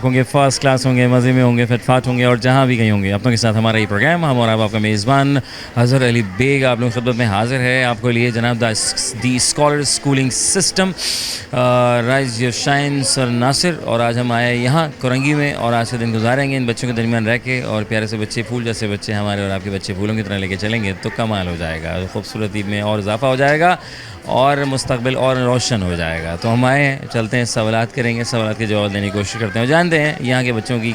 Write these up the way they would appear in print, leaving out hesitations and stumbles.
होंगे, first class होंगे, मज़े में होंगे, फिटफाट होंगे और जहाँ भी कहीं होंगे अपनों के साथ हमारा ये प्रोग्राम। हम और आपका मेज़बान अज़हर अली बेग आप लोगों की खिदमत में हाजिर है। आपको लिए जनाब the scholar schooling system rise your shine sir Nasir. और आज हम आए यहाँ कोरंगी में और आज के दिन गुजारेंगे इन बच्चों के दरमियान रह के। और प्यारे से बच्चे, फूल जैसे बच्चे हमारे और आपके बच्चे फूलों की तरह लेके चलेंगे तो कमाल हो जाएगा, खूबसूरती में और इजाफा हो जाएगा और मुस्तकबिल और रोशन हो जाएगा। तो हम आए, चलते हैं, सवालात करेंगे, सवालात के जवाब देने की कोशिश करते हैं, जानते हैं यहाँ के बच्चों की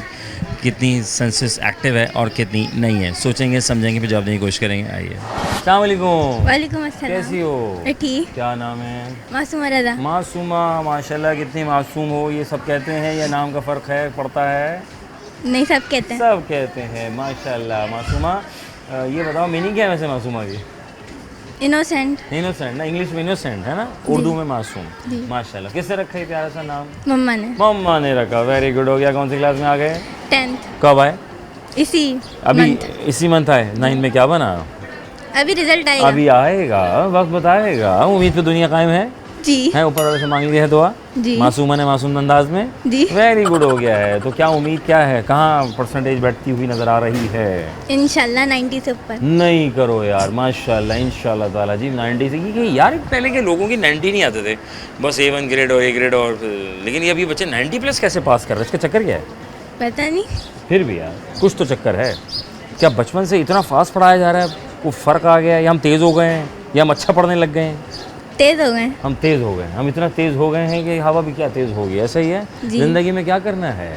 कितनी सेंसेस एक्टिव है और कितनी नहीं है। सोचेंगे, समझेंगे, फिर जवाब देने की कोशिश करेंगे। आइए। अस्सलाम वालेकुम। वालेकुम अस्सलाम। कैसी हो? ठीक। क्या नाम है? मासूमा रज़ा। मासूमा, माशाल्लाह कितनी मासूम हो। ये सब कहते हैं या नाम का फ़र्क है पड़ता है? नहीं, सब कहते हैं। सब कहते हैं माशाल्लाह। मासूमा, ये बताओ मीनिंग क्या है वैसे मासूमा की? इनोसेंट। इनोसेंट ना, इंग्लिश में इनोसेंट है ना, उर्दू में मासूम। माशाल्लाह। किससे रखा है प्यारा सा नाम? मम्मा ने। मम्मा ने रखा। Very good. हो गया। कौन सी क्लास में आ गए? 10th। कब आए? इसी अभी month। इसी मंथ आए। 9 में क्या बना? अभी रिजल्ट आएगा। अभी आएगा, वक्त बताएगा। उम्मीद पे दुनिया कायम है जी। है ऊपर वाले से मांगी है दुआ। जी। मासूमा ने मासूम अंदाज में। जी। Very good. हो गया है। तो क्या उम्मीद क्या है, कहाँ परसेंटेज बैठती हुई नज़र आ रही है? इंशाल्लाह 90 से ऊपर। नहीं करो यार, माशाल्लाह इंशाल्लाह ताला जी 90 से की यार। पहले के लोगों की 90 नहीं आते थे, बस A1 ग्रेड और A ग्रेड और लेकिन ये अभी बच्चे 90 प्लस कैसे पास कर रहे हैं? इसका चक्कर क्या है? पता नहीं। फिर भी यार कुछ तो चक्कर है। क्या बचपन से इतना फास्ट पढ़ाया जा रहा है, वो फ़र्क आ गया है, या हम तेज़ हो गए हैं या हम अच्छा पढ़ने लग गए हैं? तेज हो गए। हम तेज़ हो गए हैं। हम इतना तेज़ हो गए हैं कि हवा भी क्या तेज़ हो गई। ऐसा ही है ज़िंदगी में। क्या करना है?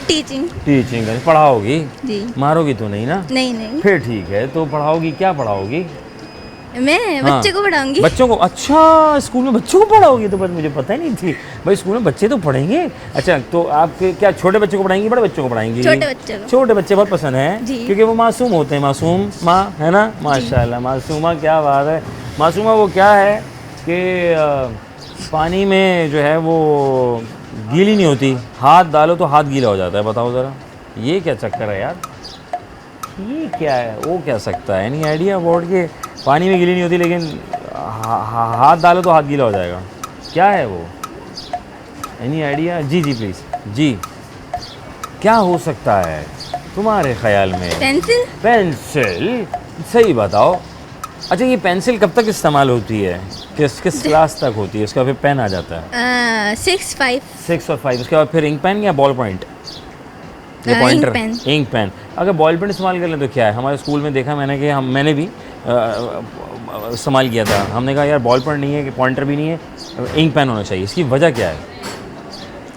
टीचिंग। टीचिंग पढ़ाओगी? जी। मारोगी तो नहीं ना? नहीं नहीं। फिर ठीक है। तो पढ़ाओगी, क्या पढ़ाओगी? मैं हाँ। बच्चे को पढ़ाऊंगी। बच्चों को? अच्छा, स्कूल में बच्चों को पढ़ाओगी? तो मुझे पता ही नहीं थी भाई, स्कूल में बच्चे तो पढ़ेंगे। अच्छा, तो आप क्या छोटे बच्चों को पढ़ाएंगी, बड़े बच्चों को पढ़ाएंगी? छोटे बच्चे को। छोटे बच्चे बहुत पसंद है जी। क्योंकि वो मासूम होते हैं। मासूम माँ है ना, माशाल्लाह। मासूमा, क्या बात है। मासूमा वो क्या है कि पानी में जो है वो गीली नहीं होती, हाथ डालो तो हाथ गीला हो जाता है। बताओ ज़रा, ये क्या चक्कर है यार? ये क्या है? वो क्या सकता है? एनी आइडिया अबाउट के पानी में गीली नहीं होती लेकिन हाथ डालो तो हाथ गीला हो जाएगा? क्या है वो? Any idea? जी जी प्लीज़ जी। क्या हो सकता है तुम्हारे ख्याल में? पेंसिल। पेंसिल? सही बताओ। अच्छा, ये पेंसिल कब तक इस्तेमाल होती है? किस क्लास तक होती है? उसका फिर पेन आ जाता है 6, 5। 6 और 5। उसके बाद फिर इंक पेन या बॉल पॉइंट या ink pointer? Pen. Ink pen. अगर बॉल पेन इस्तेमाल कर लें तो क्या है? हमारे स्कूल में देखा मैंने कि मैंने भी इस्तेमाल किया था। हमने कहा यार बॉल पेन नहीं है कि पॉइंटर भी नहीं है, इंक पेन होना चाहिए। इसकी वजह क्या है?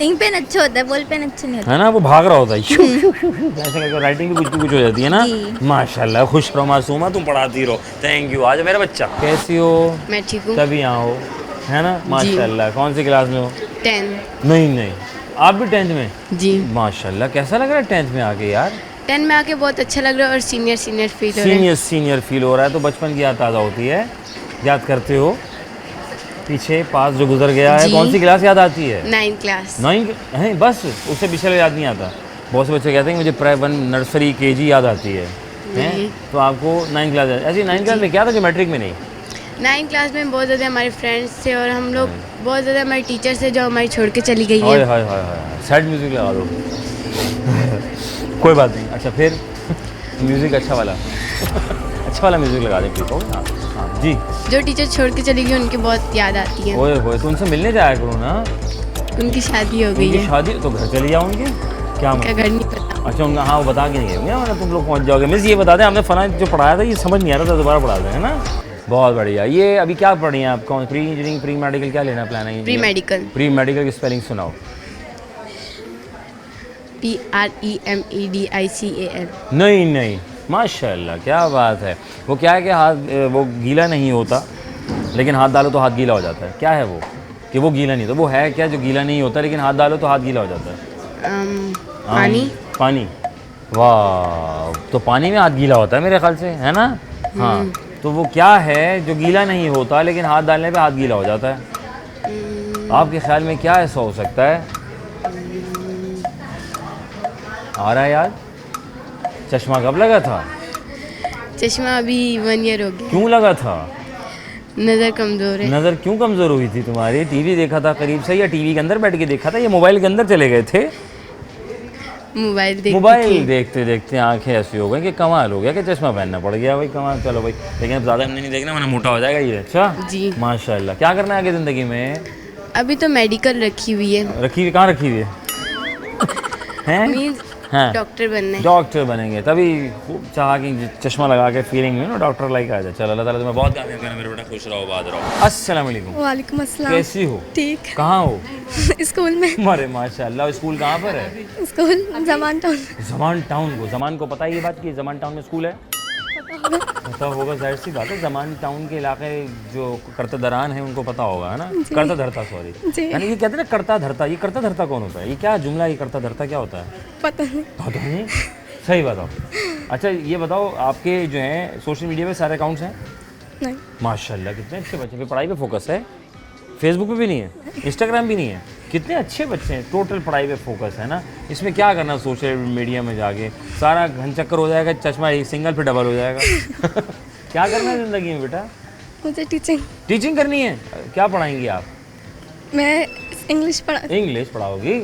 इंक पेन अच्छा होता है, बॉल पेन अच्छा नहीं होता। है ना, वो भाग रहा होता है ऐसे करके, राइटिंग भी कुछ हो जाती है ना। माशाल्लाह, खुश रहो मासूमा, तुम पढ़ाती रहो। Thank you. आज मेरा बच्चा कैसी हो? मैं ठीक हूँ। तभी यहाँ हो, है ना, माशाल्लाह। कौन सी क्लास में हो? 10। नहीं, आप भी 10th में? जी। माशाल्लाह। कैसा लग रहा है 10th में आके यार? 10 में आके बहुत अच्छा लग रहा है और सीनियर फील हो रहा है। सीनियर फील हो रहा है। तो बचपन की याद ताज़ा होती है, याद करते हो पीछे पास जो गुजर गया है। कौन सी क्लास याद आती है? 9th class. 9 है बस, उससे पिछले याद नहीं आता। बहुत से बच्चे कहते हैं कि मुझे प्राइमरी, नर्सरी, KG याद आती है। हैं? तो आपको 9th क्लास ऐसी 9th क्लास में क्या था जो मैट्रिक में नहीं? 9th क्लास में बहुत ज़्यादा हमारे फ्रेंड्स थे और हम लोग बहुत ज़्यादा हमारे टीचर्स थे जो हमारी छोड़ के चली गई हाय हैं। हाय हाय हाय, सैड म्यूजिक लगा दो कोई बात नहीं। अच्छा फिर म्यूजिक अच्छा वाला म्यूजिक लगा दे प्लीज। हाँ हाँ जी। जो टीचर छोड़ के चली गई उनकी बहुत याद आती है। ओए होए, तो उनसे मिलने जाया करो ना। उनकी शादी हो गई उनकी है। शादी तो घर चली जाओ उनके। क्या क्या घर नहीं पता। अच्छा उनका, हाँ वो बता के नहीं गए ना, तुम लोग पहुँच जाओगे। मिस ये बता दें, हमने फला जो पढ़ाया था ये समझ नहीं आ रहा था, दोबारा पढ़ा दें, है ना। बहुत बढ़िया। ये अभी क्या पढ़ी हैं आप? कौन? प्री इंजीनियरिंग, प्री मेडिकल, क्या लेना प्लान है? Pre medical. प्री मेडिकल की स्पेलिंग सुनाओ। PREMEDICAL। नहीं, माशाल्लाह, क्या बात है। वो क्या है कि हाथ वो गीला नहीं होता लेकिन हाथ डालो तो हाथ गीला हो जाता है। क्या है वो कि वो गीला नहीं होता? वो है क्या जो गीला नहीं होता लेकिन हाथ डालो तो हाथ गीला हो जाता है? पानी। वाह, तो पानी में हाथ गीला होता है मेरे ख्याल से, है ना। हाँ, तो वो क्या है जो गीला नहीं होता लेकिन हाथ डालने पे हाथ गीला हो जाता है? आपके ख्याल में क्या ऐसा हो सकता है? आ रहा है याद? चश्मा कब लगा था? चश्मा अभी 1 ईयर हो गया। क्यों लगा था? नज़र कमज़ोर है। नज़र क्यों कमज़ोर हुई थी तुम्हारी? टीवी देखा था करीब से या टीवी के अंदर बैठ के देखा था या मोबाइल के अंदर चले गए थे? मोबाइल देखते देखते आंखें ऐसी हो गई कि कमाल हो गया कि चश्मा पहनना पड़ गया भाई, कमाल। चलो भाई, लेकिन अब ज़्यादा हमने नहीं देखना वरना मोटा हो जाएगा ये। अच्छा जी माशाल्लाह। क्या करना है आगे ज़िंदगी में? अभी तो मेडिकल रखी हुई है। रखी हुई? कहाँ रखी हुई है? हैं? मीन्स हाँ डॉक्टर बनना है। डॉक्टर बनेंगे, तभी खूब चाह कि चश्मा लगा के फीलिंग में ना डॉक्टर लाइक आ जाए। चलो अल्लाह ताला तुम्हें बहुत कामयाब करे मेरे बेटा, खुश रहो, आबाद रहो। अस्सलाम वालेकुम। वालेकुम अस्सलाम। कैसी हो? ठीक। कहाँ हो? स्कूल में। अरे माशाल्लाह। स्कूल कहाँ पर है? School Zaman town. Zaman town. को जमान को पता है ये बात कि जमान टाउन में स्कूल है? पता होगा, जाहिर सी बात है। जमान टाउन के इलाके जो करता दरान है उनको पता होगा, है ना? करता धरता, सॉरी। यानी ये कहते हैं ना करता धरता, ये करता धरता कौन होता है? ये क्या जुमला, ये करता धरता क्या होता है? पता नहीं। पता नहीं? सही बताओ। अच्छा ये बताओ, आपके जो हैं सोशल मीडिया पे सारे अकाउंट्स हैं? नहीं। माशाल्लाह, कितने अच्छे बच्चे। फिर पढ़ाई पे फोकस है? फेसबुक पे भी नहीं है, इंस्टाग्राम भी नहीं है? कितने अच्छे बच्चे हैं, टोटल पढ़ाई पे फोकस है ना। इसमें क्या करना सोशल मीडिया में जाके, सारा घन चक्कर हो जाएगा, चश्मा एक सिंगल पे डबल हो जाएगा। क्या करना है ज़िंदगी में बेटा? मुझे टीचिंग। टीचिंग करनी है? क्या पढ़ाएंगी आप? मैं इंग्लिश पढ़ा। इंग्लिश पढ़ाओगी?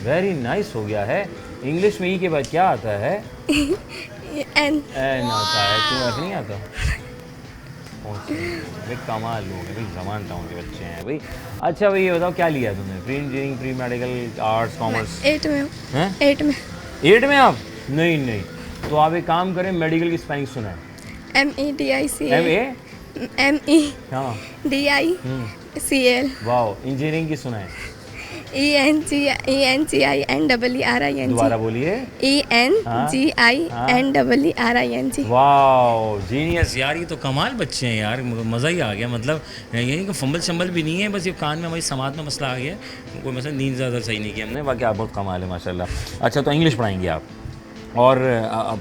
वेरी नाइस हो गया है। इंग्लिश में ई के बाद क्या आता है? एन। एन आता है। क्यों एफ नहीं आता? भाई कमाल लोग हैं भाई, जमान टाउन के बच्चे हैं भाई। अच्छा भाई ये बताओ, क्या लिया तुमने? Pre engineering, pre medical, arts, commerce? 8 में हूँ। हैं? 8 में। 8 में आप? नहीं नहीं, तो आप एक काम करें, मेडिकल की स्पेलिंग सुना है? MEDICL। MA? हाँ। DICL। वाह। इंजीनियरिंग की सुना है? ENGINERING। दोबारा बोलिए। ENGINERING। वाह जीनियस यार, ये तो कमाल बच्चे हैं यार, मज़ा ही आ गया। मतलब ये नहीं कि फंबल शंबल भी नहीं है, बस ये कान में हमारी समात में मसला आ गया, कोई मतलब नींद ज़्यादा सही नहीं किया हमने, बाकी आप बहुत कमाल है माशाल्लाह। अच्छा तो इंग्लिश पढ़ाएंगे आप, और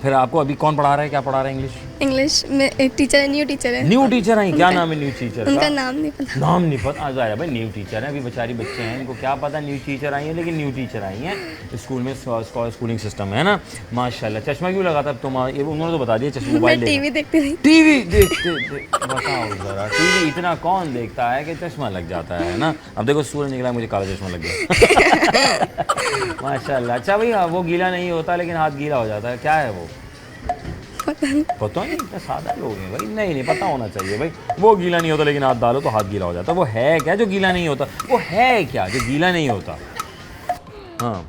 फिर आपको अभी कौन पढ़ा रहा है, क्या पढ़ा रहा है? इंग्लिश में एक टीचर है, न्यू टीचर है। न्यू टीचर हैं? क्या नाम है न्यू टीचर का? उनका नाम नहीं पता। नाम नहीं पता? आ जाए भाई, न्यू टीचर है, अभी बेचारी बच्चे हैं, इनको क्या पता न्यू टीचर आई है, लेकिन न्यू टीचर आई हैं स्कूल में, स्कूलिंग सिस्टम है ना माशाल्लाह। चश्मा क्यों लगाता तुम? ये उन्होंने तो बता दिया, चश्मा मोबाइल टीवी देखते नहीं। टीवी देखते बताओ ज़रा, टीवी इतना कौन देखता है कि चश्मा लग जाता है ना। अब देखो सूरज निकला, मुझे काला चश्मा लग गया। माशाल्लाह। अच्छा भाई वो गीला नहीं होता लेकिन हाथ गीला हो जाता है, क्या है वो? पता नहीं। इतना सादा लोग हैं भाई। नहीं पता होना चाहिए भाई। वो गीला नहीं होता लेकिन हाथ डालो तो हाथ गीला हो जाता है। वो है क्या जो गीला नहीं होता? वो है क्या जो गीला नहीं होता? हाँ,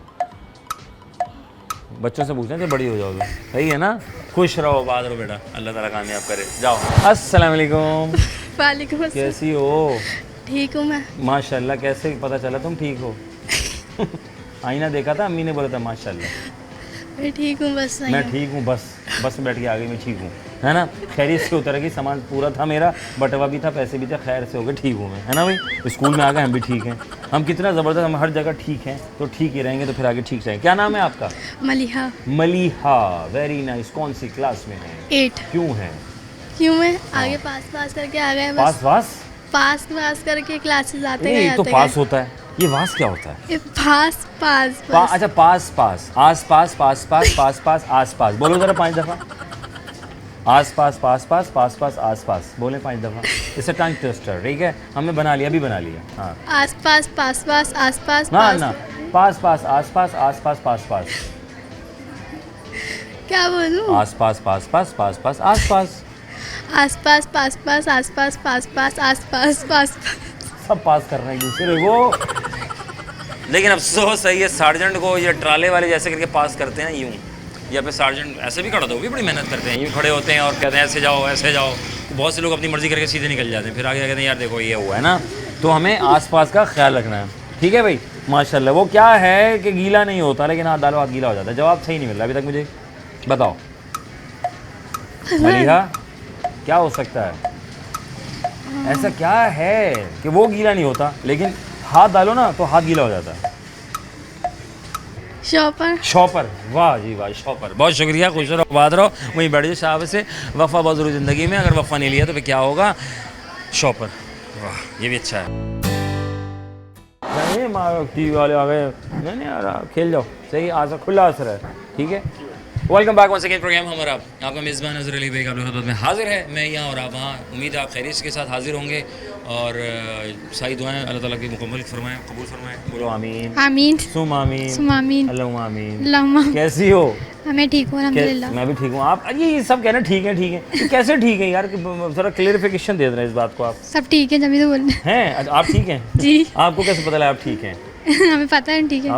बच्चों से पूछना जब बड़ी हो जाओगे, सही है ना? खुश रहो, आबाद रहो बेटा, अल्लाह ताला कामयाब करे। जाओ। अस्सलाम वालेकुम। वालेकुम अस्सलाम। कैसी हो? ठीक हूँ मैं। माशाल्लाह। कैसे पता चला तुम ठीक हो? आईना देखा था, अम्मी ने बोला था माशाल्लाह। मैं ठीक हूँ बस। मैं ठीक हूँ बस में बैठ के आ गई, मैं ठीक हूँ, है ना? खैरियत से उतर गई, सामान पूरा था मेरा, बटवा भी था, पैसे भी थे, खैर से हो गए, ठीक हूँ मैं, है ना भाई? स्कूल में आ गए, हम भी ठीक हैं। हम कितना ज़बरदस्त, हम हर जगह ठीक हैं, तो ठीक ही रहेंगे, तो फिर आगे ठीक रहेंगे। क्या नाम है आपका? मलिहा। Maliha, very nice. कौन सी क्लास में है? 8। क्यों है? क्यों मैं आगे पास करके आ गए बस। पास करके क्लासेस आते गए। तो पास होता है, ये वास क्या होता है? ये पास। अच्छा पास, आस पास, आस पास। बोलो जरा 5 दफ़ा। आस पास, आस पास। बोले 5 दफ़ा। इसे टंग ट्विस्टर, ठीक है? हमने बना लिया, अभी बना लिया। हाँ, आस पास, आस पास। ना पास, आस पास। क्या बोलूं? आस पास, आस पास। आस पास। सब पास कर रहे हैं एक दूसरे को। लेकिन अफसोस है ये सार्जेंट को ये ट्राले वाले जैसे करके पास करते हैं यूँ, या फिर सार्जेंट ऐसे भी खड़ा तो वो भी बड़ी मेहनत करते हैं, यूँ खड़े होते हैं और कहते हैं ऐसे जाओ। बहुत से लोग अपनी मर्ज़ी करके सीधे निकल जाते हैं, फिर आगे कहते हैं यार देखो ये हुआ है ना। तो हमें आसपास का ख्याल रखना है, ठीक है भाई? माशाल्लाह। वो क्या है कि गीला नहीं होता लेकिन हाथ डालो हाथ गीला हो जाता है। जवाब सही नहीं मिल रहा अभी तक मुझे, बताओ मलिहा क्या हो सकता है? ऐसा क्या है कि वो गीला नहीं होता लेकिन हाथ डालो ना तो हाथ गीला हो जाता है? शॉपर। वाह जी वाह, शॉपर। बहुत शुक्रिया, खुश रहो, आबाद रहो, वहीं बैठ जाओ शाबाश से। वफ़ा बहुत ज़रूरी ज़िंदगी में, अगर वफ़ा नहीं लिया तो फिर क्या होगा? शॉपर। वाह, ये भी अच्छा है। नहीं टीवी वाले आ गए, नहीं आ रहा, खेल जाओ, सही। आज खुला असर है, ठीक है? Welcome back one second program हमारा आपका मेज़बान अज़हर अली बेग आप लोगों की खिदमत में हाजिर है। मैं यहाँ और आप वहाँ। उम्मीद है आप खैरियत के साथ हाजिर होंगे और सारी दुआएं अल्लाह ताला की मुकम्मल फरमाएं, कबूल फरमाएं। बोलो आमीन आमीन सुम आमीन सुम आमीन अल्लाहुम्मा आमीन। अल्लाहुम्मा। कैसी हो? मैं ठीक हूँ अल्हम्दुलिल्लाह। मैं भी ठीक हूँ। आप ये सब कहना ठीक है ठीक है, ये कैसे ठीक है यार? जरा क्लियरिफिकेशन दे रहे हैं इस बात को आप। सब ठीक है जब तो बोल रहे हैं अच्छा, आप ठीक हैं? जी आपको कैसे पता लगा आप ठीक हैं? हमें पता है ठीक है।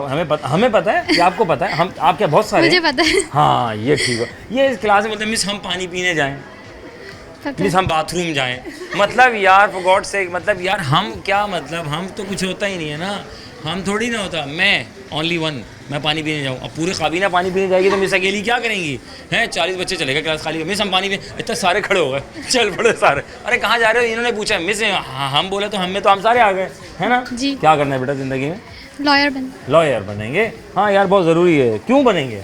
हमें पता है कि आपको पता है। हम आप क्या बहुत सारे मुझे पता है। हाँ ये ठीक है। ये इस क्लास में बोलते हैं मिस हम पानी पीने जाएं, पता मिस है। हम बाथरूम जाएं। मतलब यार फॉर गॉड से मतलब यार हम क्या मतलब हम तो कुछ होता ही नहीं है ना। हम थोड़ी ना होता। मैं ओनली वन, मैं पानी पीने जाऊँ। अब पूरी काबीना पानी पीने जाएगी तो मिस अकेली क्या करेंगी? हैं 40 बच्चे चले गए क्लास खाली। मिस हम पानी पीने, इतने सारे खड़े हो गए, चल पड़े सारे। अरे कहाँ जा रहे हो? इन्होंने पूछा मिस हम बोले तो हम सारे आ गए, है ना? जी। क्या करना है बेटा ज़िंदगी में? लॉयर बन। लॉयर बनेंगे। हाँ यार बहुत ज़रूरी है। क्यों बनेंगे?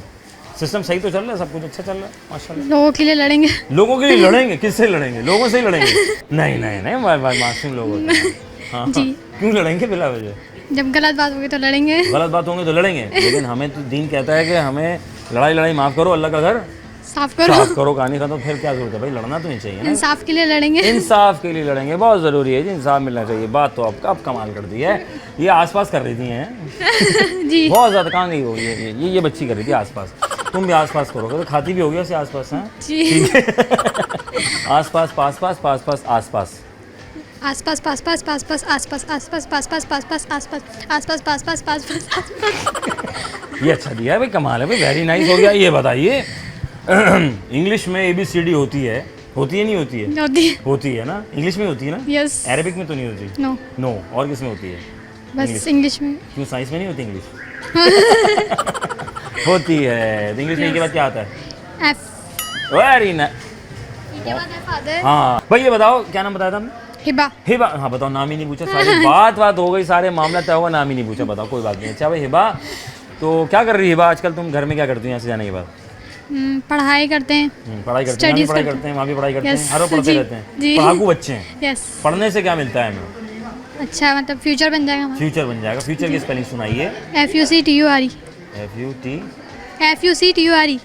सिस्टम सही तो चल रहा है, सब कुछ अच्छा चल रहा है माशाल्लाह। लोगों के लिए लड़ेंगे। लोगों के लिए लड़ेंगे? किससे लड़ेंगे? लोगों से ही लड़ेंगे? नहीं नहीं नहीं मासूम लोग होते हैं। हाँ जी। क्यों लड़ेंगे बिला वजह? जब गलत बात होगी तो लड़ेंगे। गलत बात होंगे तो लड़ेंगे, लेकिन हमें तो दीन कहता है कि हमें लड़ाई माफ़ करो, अल्लाह का घर साफ करो। साफ करो। कहानी खत्म। फिर क्या जरूरत है भाई? लड़ना तो नहीं चाहिए ना। इंसाफ के लिए लड़ेंगे। इंसाफ के लिए लड़ेंगे, बहुत ज़रूरी है जी। इंसाफ मिलना चाहिए। बात तो अब कमाल कर दी है। ये आसपास कर रही थी हैं जी। बहुत ज़्यादा। कहाँ गई हो? ये बच्ची कर रही थी आसपास। तुम भी आसपास करोगे तो खाती भी होगी ऐसे आसपास। हैं जी। आसपास पास पास पास पास आसपास आसपास पास पास पास पास आसपास आसपास पास पास पास पास आसपास आसपास पास पास पास पास। ये अच्छा दिया है भाई, कमाल है भाई, वेरी नाइस हो गया। ये बताइए इंग्लिश में ABCD होती है नहीं होती है? होती है ना, इंग्लिश में होती है ना? यस। अरबिक में तो नहीं होती? नो। नो। और किस में होती है? बस इंग्लिश में। क्यों साइंस में नहीं होती इंग्लिश? होती है। तो इंग्लिश में के बाद क्या आता है? एफ। Very nice. के बाद एफ आता है। हाँ भाई ये बताओ क्या नाम बताया था हमने? हिबा। हिबा। हाँ बताओ, नाम ही नहीं पूछा। सारी बात हो गई, सारे मामला तय होगा, नाम ही नहीं पूछा। बताओ कोई बात नहीं। अच्छा भाई हिबा, तो क्या कर रही है हिबा आजकल? तुम घर में क्या करती हो यहाँ से जाने के बाद? पढ़ाई करते हैं। पढ़ाई करते हैं, पढ़ाई करते हैं, वहाँ भी पढ़ाई करते हैं, हर रोज पढ़ते रहते हैं। पढ़ाकू बच्चे हैं। यस। पढ़ने से क्या मिलता है हमें? अच्छा मतलब फ्यूचर बन जाएगा हमारा। फ्यूचर बन जाएगा। फ्यूचर की स्पेलिंग सुनाइए। FUCTURE। FUCTURE।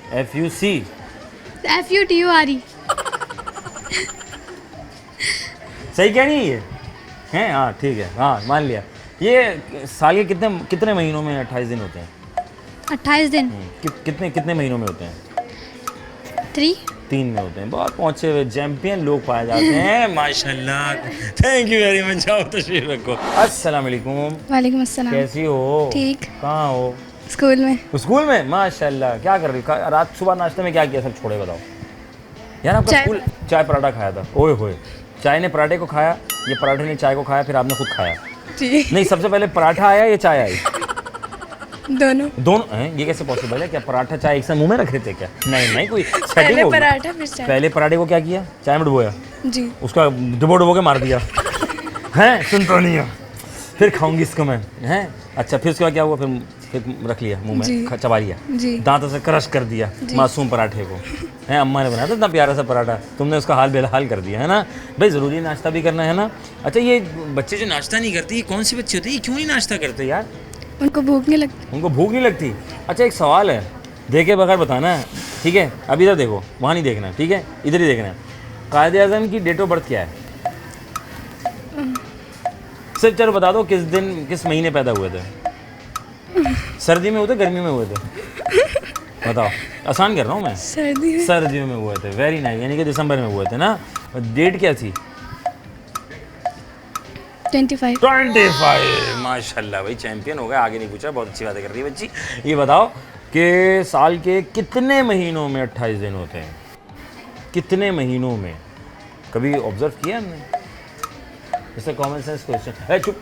FUTURE। सही क्या नहीं है ये? हैं हाँ ठीक है, हाँ मान लिया। ये साल के कितने महीनों में 28 दिन होते हैं? 28 दिन। कितने महीनों में होते हैं? 3 में होते हैं। बहुत पहुंचे हुए चैंपियन लोग पाए जाते हैं माशाल्लाह। Thank you very much. आओ तशरीफ रखो। अस्सलाम वालेकुम। वालेकुम अस्सलाम। कैसी हो? ठीक। कहाँ हो? स्कूल में। स्कूल में माशाल्लाह। क्या कर रही हो? रात सुबह नाश्ते में क्या किया? सब छोड़े बताओ यार। आपका स्कूल चाय पराठा खाया था? ओए होए, चाय ने पराठे को खाया, ये पराठे ने चाय को खाया, फिर आपने खुद खाया? जी। नहीं, सबसे पहले पराठा आया या चाय आई? दोनों हैं? ये कैसे पॉसिबल है? क्या पराठा चाय एक साथ मुंह में रख रहे थे क्या? नहीं कोई पहले सेटिंग पराठा फिर चाय। पहले पराठे को क्या किया? चाय में डुबोया? जी। उसका डुबो के मार दिया हैं? सुन तो नहीं है, फिर खाऊंगी इसको मैं। हैं अच्छा, फिर उसके बाद क्या हुआ? फिर रख लिया मुंह में, चबा लिया, दांतों से क्रश कर दिया मासूम पराठे को। हैं अम्मा ने बनाया था इतना प्यारा सा पराठा, तुमने उसका हाल बेहाल कर दिया है ना। भाई ज़रूरी नाश्ता भी करना है ना। अच्छा ये बच्चे जो नाश्ता नहीं करते, ये कौन से बच्चे होते हैं? ये क्यों नहीं नाश्ता करते यार? उनको भूख नहीं लगती। उनको भूख नहीं लगती? अच्छा एक सवाल है, देखे बगैर बताना है, ठीक है? अब इधर देखो, वहाँ नहीं देखना, ठीक है? इधर ही देखना है। कायदे आज़म की डेट ऑफ बर्थ क्या है? सिर्फ चलो बता दो, किस दिन किस महीने पैदा हुए थे? सर्दी में हुए थे, गर्मी में हुए थे? बताओ, आसान कर रहा हूँ मैं। सर्दियों में हुए थे। वेरी नाइस, यानी कि दिसंबर में हुए थे ना। डेट क्या थी? 25। माशाल्लाह भाई, चैंपियन हो गया। आगे नहीं पूछा, बहुत अच्छी बातें कर रही है बच्ची। ये बताओ कि साल के कितने महीनों में 28 दिन होते हैं? कितने महीनों में? कभी ऑब्जर्व किया हमने? जैसे कॉमन सेंस क्वेश्चन। चुप।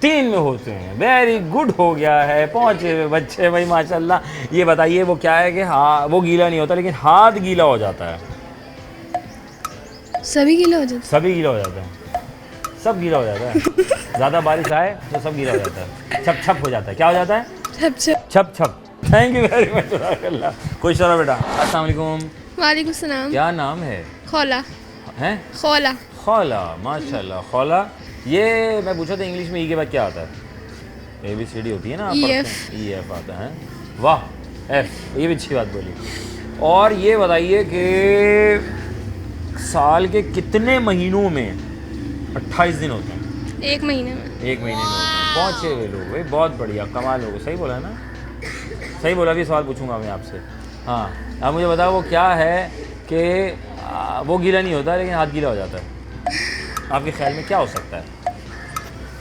3 में होते हैं। वेरी गुड, हो गया है, पहुंचे हुए बच्चे भाई माशाल्लाह। ये बताइए वो क्या है कि हाँ वो गीला नहीं होता, लेकिन हाथ गीला हो जाता है। सभी गीला हो जाता है? सभी गीला हो जाता है, सब गीला हो जाता है। ज़्यादा बारिश आए तो सब गीला हो जाता है, छप छप हो जाता है। क्या हो जाता है? छप छप। छप छप। Thank you very much. खुश रहो बेटा। अस्सलाम वालेकुम। वालेकुम सलाम। क्या नाम है? खौला। हैं? खौला। खौला, माशाल्लाह। खौला, ये मैं पूछा था इंग्लिश में ई के बाद क्या आता है? ABCD होती है ना, आप EF. पढ़ते हैं, EF आता है, वाह F, ये भी अच्छी बात बोली। और ये बताइए कि साल के कितने महीनों में 28 दिन होते हैं? 1 महीने में। 1 महीने में होते हैं। पहुँचे हुए लोग भाई, बहुत बढ़िया, कमाल हो, सही बोला है ना? सही बोला। भी सवाल पूछूंगा मैं आपसे। हाँ, आप मुझे बताओ वो क्या है कि वो गीला नहीं होता लेकिन हाथ गीला हो जाता है? आपके ख्याल में क्या हो सकता है?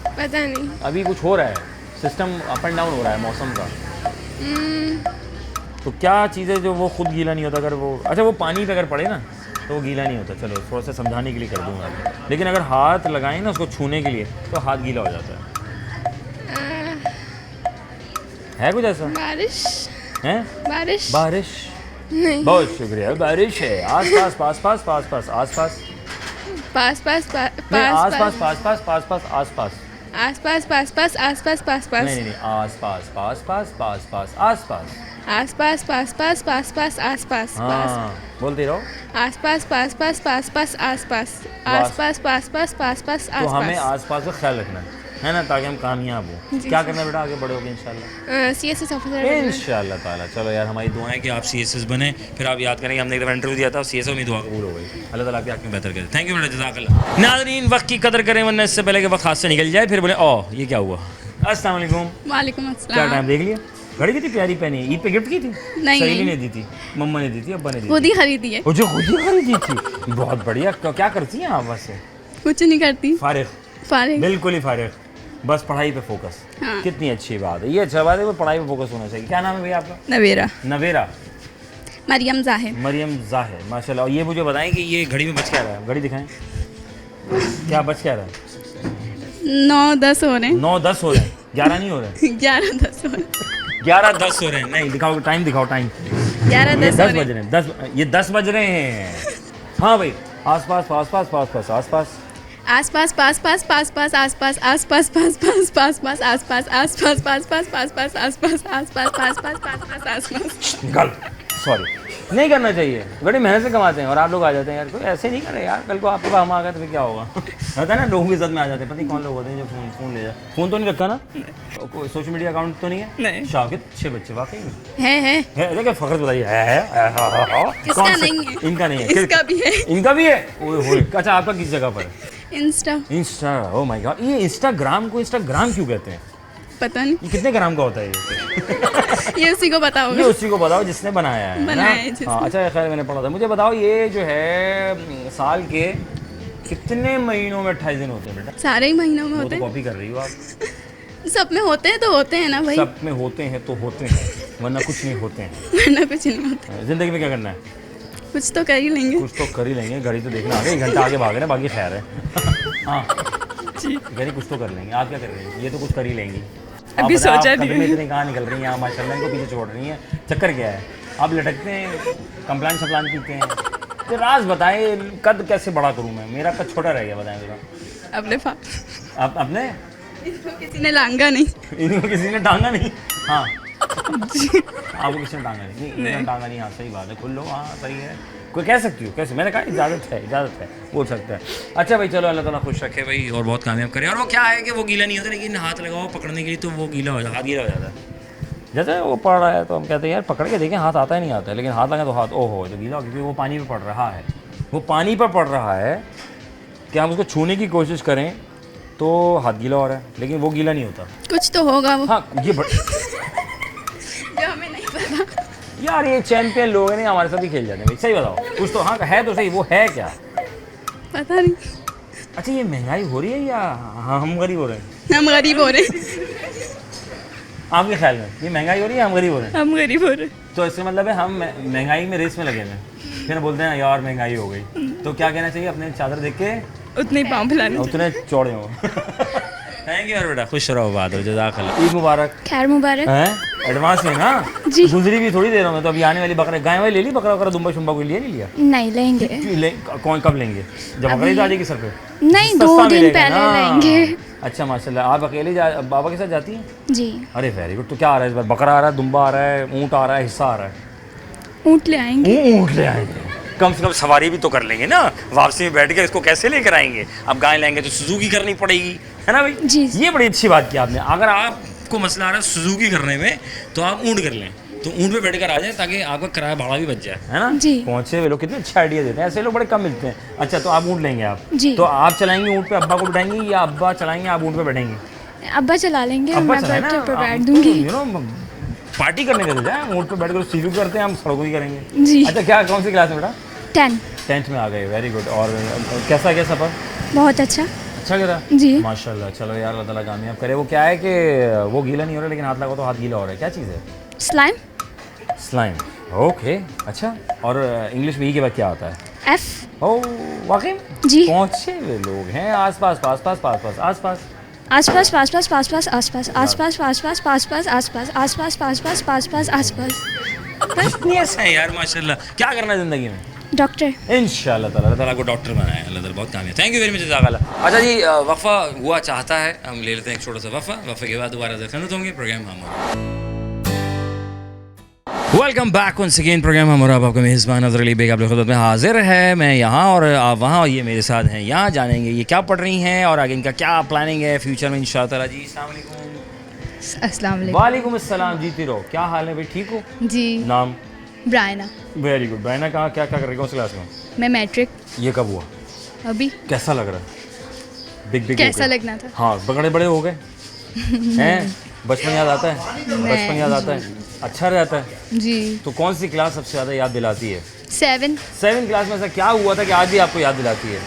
पता नहीं। अभी कुछ हो रहा है, सिस्टम अप एंड डाउन हो रहा है मौसम का, तो क्या चीज़ है जो वो खुद गीला नहीं होता? अगर वो, अच्छा वो पानी पे अगर पड़े ना तो वो गीला नहीं होता, चलो थोड़ा सा समझाने के लिए कर दूंगा, लेकिन अगर हाथ लगाएं ना उसको छूने के लिए तो हाथ गीला हो जाता है कुछ ऐसा? बारिश। है बारिश। बारिश? नहीं। बहुत शुक्रिया, बारिश है। आस पास पास पास पास पास आस पास पास पास पास आस पास पास पास पास पास आस पास आस पास पास पास आस पास पास पास नहीं नहीं नहीं, आस पास पास पास पास पास आस पास। आस पास पास पास पास पास आस पास हाँ बोलते रहो। आस पास पास पास पास पास आस पास आस पास पास पास पास पास तो हमें आस आस पास का ख्याल रखना है ना, ताकि हम कामयाब हो। जी, क्या जी। करना बेटा, आगे बढ़ोगे इंशाल्लाह? पास। CSS officer. इंशाल्लाह ताला। चलो यार, हमारी दुआएं कि आप CSS बने, फिर आप याद करेंगे हमने एक दफ़ा इंटरव्यू दिया था, CSS में दुआ कबूल हो गई। अल्लाह ताला आपकी आँखें बेहतर करे। थैंक यू बेटा, जज़ाकल्लाह। नाज़रीन, वक्त की कदर करें वरना इससे पहले कि वक्त हाथ से निकल जाए, फिर बोले ओह ये क्या हुआ। अस्सलाम वालेकुम। वालेकुम क्या अस्सलाम। टाइम देख लिया? घड़ी कितनी प्यारी पहनी है, ईद पे गिफ्ट की थी? नहीं, सहेली नहीं। ने दी थी, मम्मा ने दी थी, अब्बा ने दी खुद थी? ही खरीदी है। वो जो खुद ही खरीदी थी, बहुत बढ़िया। क्या करती हैं आप वैसे? कुछ नहीं करती। फारिग, फारिग। बिल्कुल ही फारिग, बस पढ़ाई पे फोकस। हाँ। कितनी अच्छी बात है, ये अच्छा बात है, वो पढ़ाई पे फोकस होना चाहिए। क्या नाम है भैया आपका? नवेरा। नवेरा। मरियम जाहिर। मरियम जाहिर, माशाल्लाह। और ये मुझे बताएं कि ये घड़ी में बच क्या रहा है? घड़ी दिखाएं, क्या बच क्या रहा है? 9-10 हो रहे हैं। 9-10 हो रहे हैं, 11 नहीं हो रहे हैं? 11-10 हो रहे हैं। 11-10 हो रहे हैं। नहीं दिखाओ, टाइम दिखाओ, टाइम। 11-10 10 बज रहे हैं, 10, ये 10 बज रहे हैं। हाँ भाई, आस पास पास पास पास पास आस पास आस पास पास पास पास पास आस पास आस पास पास पास पास पास आस पास आस पास पास पास पास पास आस पास आस पास पास पास पास पास आस पास। निकल, सॉरी, नहीं करना चाहिए। बड़ी मेहनत से कमाते हैं और आप लोग आ जाते हैं यार, कोई ऐसे नहीं करे यार। कल को आपके पास हम आ गए तो फिर क्या होगा? होता है ना, लोगों की इज्जत में आ जाते हैं। पता नहीं कौन लोग होते हैं जो फ़ोन ले जाए। फ़ोन तो नहीं रखा ना? कोई सोशल मीडिया अकाउंट तो नहीं है? नहीं। शाकिद, 6 बच्चे वाकई में है। देखिए, फ़ख्र बताइए, है। किसका कौन सा? नहीं है? इनका नहीं है। इसका भी है। इनका भी है? ओए होए। अच्छा, आपका किस जगह पर है? इंस्टा। Oh my God. ये इंस्टाग्राम को इंस्टाग्राम क्यों कहते हैं? पता नहीं, ये कितने ग्राम का होता है ये? ये उसी को पता ये होगा। उसी को बताओ जिसने बनाया है ना? बनाया है जिसने। हाँ, अच्छा खैर, मैंने पढ़ा था। मुझे बताओ, ये जो है साल के कितने महीनों में 28 दिन होते हैं बेटा? सारे ही महीनों में वो होते तो हैं। कॉपी कर रही हो आप। सब में होते हैं तो होते हैं ना भाई। सब में होते हैं तो होते हैं, वरना कुछ नहीं होते हैं। वरना कुछ नहीं होता। जिंदगी में क्या करना है? कुछ तो कर ही लेंगे। कुछ तो कर ही लेंगे। घड़ी तो देखना आगे, 1 घंटा आगे भाग रहे हैं, बाकी खैर है। हाँ, घड़ी कुछ तो कर लेंगे। आप क्या कर रहे हैं? ये तो कुछ कर ही लेंगी। अभी सोचा नहीं। नहीं। इतनी कहाँ निकल रही हैं आप, माशाल्लाह, इनको पीछे छोड़ रही हैं। चक्कर क्या है? आप लटकते हैं, कंप्लान शप्लान पीते हैं। तो राज बताएं, कद कैसे बड़ा करूँ मैं? मेरा कद छोटा रह गया, बताएं जरा। अपने आप अपने इसको किसी ने लांगा नहीं। इनको किसी ने टांगा नहीं? हाँ, आपको किसी ने टांगा नहीं? इन्होंने टांगा नहीं। हाँ, सही बात है, खुल लो। हाँ, सही है। कोई कह सकती हो? कैसे? मैंने कहा इजाज़त है, बोल सकता है। अच्छा भाई, चलो, अल्लाह ताला खुश रखे भाई और बहुत कामयाब करे। और वो क्या है कि वो गीला नहीं होता, लेकिन हाथ लगाओ पकड़ने के लिए तो वो गीला हो जाता, हाथ गीला हो जाता है। जैसे वो पड़ रहा है तो हम कहते हैं यार पकड़ के देखें, हाथ आता है नहीं आता है, लेकिन हाथ लगा तो हाथ ओहो तो गीला हो, क्योंकि वो पानी पे पड़ रहा है। वो पानी पर पड़ रहा है कि हम उसको छूने की कोशिश करें तो हाथ गीला हो रहा है, लेकिन वो गीला नहीं होता। कुछ तो होगा वो। हाँ, ये जो हमें नहीं पता। यार, ये चैंपियन लोग हैं, हमारे साथ ही खेल जाते हैं भाई। सही बताओ, कुछ तो हाँ है तो सही, वो है क्या? पता नहीं। अच्छा, ये महंगाई हो रही है या हाँ हम गरीब हो रहे हैं? हम गरीब हो रहे हैं। आपके ख्याल में ये महंगाई हो रही है, हम गरीब हो रहे हैं? हम गरीब हो रहे हैं। तो इसका मतलब है हम महंगाई में रेस में लगे हैं। फिर बोलते हैं यार महंगाई हो गई, तो क्या कहना चाहिए? अपने चादर देख के उतने ही पाँव फैलाने। उतने चौड़े हो। थैंक यू यार बेटा, खुश रहो, बात हो, जज़ाकल्लाह। ईद मुबारक। खैर मुबारक। हैं? एडवांस में ना? जी। गुजरी भी थोड़ी देर में, तो अभी आने वाली बकरा गाय वाली ले ली, बकरा वकरा दुम्बा शुम्बा कोई लिया नहीं लिया? नहीं लेंगे। कौन कब लेंगे? जब बकरीद आ जाएगी सर पे? नहीं, सस्ता 2 दिन मिलेगा पहले ना। लेंगे। अच्छा माशाल्लाह। आप अकेले बाबा के साथ जाती हैं? जी। अरे वेरी गुड। तो क्या आ रहा है इस बार? बकरा आ रहा है, दुम्बा आ रहा है, ऊँट आ रहा है, हिस्सा आ रहा है? ऊँट ले आएंगे। ऊँट ले आएंगे। कम से कम सवारी भी तो कर लेंगे ना, वापसी में बैठ के इसको कैसे लेकर आएंगे? अब गाय लेंगे तो सुजुकी करनी पड़ेगी, है ना भाई? जी। ये बड़ी अच्छी बात की आपने। अगर आप आपको मसला आ रहा है सुजुकी करने में तो आप ऊँट कर लें, तो ऊँट पे बैठकर आ जाए ताकि आपका किराया भाड़ा भी बच जाए, है ना? जी। पहुँचे हुए लोग कितने अच्छे आइडिया देते हैं, ऐसे लोग बड़े कम मिलते हैं। अच्छा, तो आप ऊँट लेंगे आप? जी। तो आप चलाएंगे ऊँट पे, अब्बा को बैठाएंगे, या अब्बा चलाएंगे आप ऊँट पे बैठेंगे? अब्बा चला लेंगे, अब्बा मैं चलाए ना, बैठ आप बैठ तो, दूंगी। you know, पार्टी करने देते जाए, ऊँट पे बैठ कर सीजू करते हैं, हम सड़कों की करेंगे। जी। अच्छा, क्या कौन सी क्लास में बेटा? 10। 10th में आ गए, वेरी गुड। और कैसा गया सफ़र? बहुत अच्छा। अच्छा करा जी। माशाल्लाह। चलो यार, अल्लाह ताला कामयाब करे। वो क्या है कि वो गीला नहीं हो रहा, लेकिन हाथ लगाओ तो हाथ गीला हो रहा है, क्या चीज़ है? स्लाइम। Slime, okay. अच्छा, और इंग्लिश में ई के बाद क्या होता है? F। ओ वाकई जी। पहुँचे हुए लोग हैं, आस पास पास पास पास पास आस पास आस पास पास पास पास पास आस पास आस पास पास पास पास पास आस पास आस पास पास पास पास पास आस पास। कितनी ऐसा है यार, माशाल्लाह। क्या करना है ज़िंदगी में? डॉक्टर। इंशाल्लाह ताला, अल्लाह ताला को डॉक्टर बनाए, अल्लाह ताला बहुत कामयाब। थैंक यू वेरी मच जज़ाकल्लाह। अच्छा जी, वफ़ा हुआ चाहता है, हम ले लेते हैं एक छोटा सा वफ़ा, वफ़े के बाद दोबारा से खिदमत होंगे। प्रोग्राम हमारा welcome back once again. Program हमारा आपका मेज़बान अज़हर अली बेग आप लोग खिदमत में हाजिर है। मैं यहाँ और आप वहाँ, और ये मेरे साथ हैं यहाँ। जानेंगे ये क्या पढ़ रही हैं और आगे इनका क्या प्लानिंग है फ्यूचर में इंशाअल्लाह। जी अस्सलाम वालेकुम। अस्सलाम वालेकुम। वालेकुम अस्सलाम। जीती रहो। क्या हाल है भाई, ठीक हो? जी। नाम? ब्रायना। Very good. बैना कहाँ, क्या क्या कर रही है, कौन सी क्लास में? मैं मैट्रिक। ये कब हुआ? अभी। कैसा लग रहा है? बिग बिग कैसा लगना था? हाँ, बड़े बड़े हो गए हैं। बचपन याद आता है? बचपन याद आता है, अच्छा रहता है। जी। तो कौन सी क्लास सबसे ज़्यादा याद दिलाती है? 7। 7th क्लास में ऐसा क्या हुआ था कि आज भी आपको याद दिलाती है?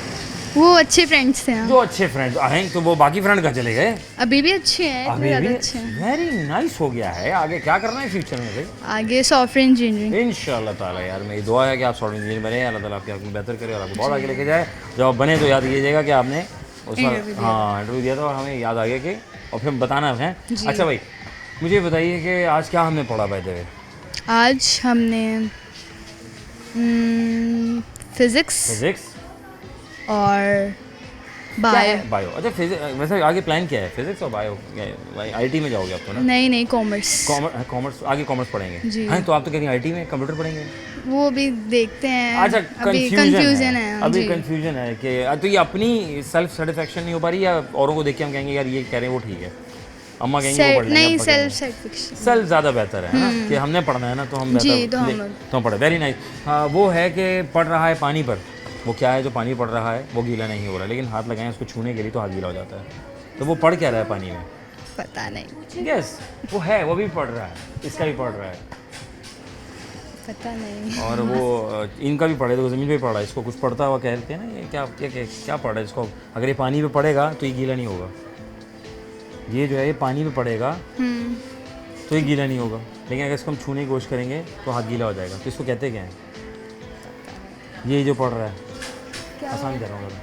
वो अच्छे फ्रेंड्स थे हाँ। जो अच्छे फ्रेंड हैं, तो वो बाकी फ्रेंड कहाँ चले गए? अभी भी अच्छे हैं, इतने अभी ज़्यादा भी अच्छे हैं। वेरी नाइस हो गया है। आगे क्या करना है फ्यूचर में भाई? आगे सॉफ्टवेयर इंजीनियरिंग। इंशाल्लाह ताला यार, मेरी दुआ है कि आप सॉफ्टवेयर इंजीनियर बने, अल्लाह ताला आपकी आपको बेहतर करे और आपको बहुत आगे लेके जाए। जब आप बने तो याद कीजिएगा कि आपने उस वक्त हाँ इंटरव्यू दिया था, और हमें याद आ गया कि, और फिर बताना है। अच्छा भाई, मुझे बताइए कि आज क्या हमने पढ़ा बाय द वे? आज हमने फिज़िक्स और बायो। अच्छा, फिजिक्स। वैसे आगे प्लान क्या है, फिजिक्स और बायो? आईटी में जाओगे आप तो ना? नहीं कॉमर्स। कॉमर्स आगे कॉमर्स पढ़ेंगे जी। हाँ, तो आप तो कह रही हैं आईटी में कंप्यूटर पढ़ेंगे। वो भी देखते हैं। अच्छा, अभी कंफ्यूजन है अभी जी। कंफ्यूजन है कि तो ये अपनी सेल्फ सेटिस्फेक्शन नहीं हो पा रही, या औरों को देख के हम कहेंगे यार ये कह रहे हैं वो ठीक है, अम्मा कहेंगे वो पढ़ लेंगे, नहीं, अब्बा कहेंगे। Self satisfaction. सेल्फ ज़्यादा बेहतर है ना, कि हमने पढ़ना है ना, तो हम जी, तो बेहतर तो हम पढ़े। Very nice. हाँ, वो है कि पढ़ रहा है पानी पर। वो क्या है जो पानी पढ़ रहा है वो गीला नहीं हो रहा, लेकिन हाथ लगाएं उसको छूने के लिए तो हाथ गीला हो जाता है। तो वो पढ़ क्या रहा है पानी में? पता नहीं। यस, वो है, वो भी पढ़ रहा है, इसका भी पढ़ रहा है, पता नहीं। और वो इनका भी पढ़े तो ज़मीन पे पढ़ रहा है। इसको कुछ पढ़ता हुआ कहते हैं ना, ये क्या क्या क्या, क्या पढ़ रहा है इसको? अगर ये पानी पे पड़ेगा तो ये गीला नहीं होगा। ये जो है ये पानी पे पड़ेगा तो ये गीला नहीं होगा, लेकिन अगर इसको हम छूने की कोशिश करेंगे तो हाथ गीला हो जाएगा। तो इसको कहते क्या हैं? ये जो पढ़ रहा है, आसान कह रहा हूँ मैं।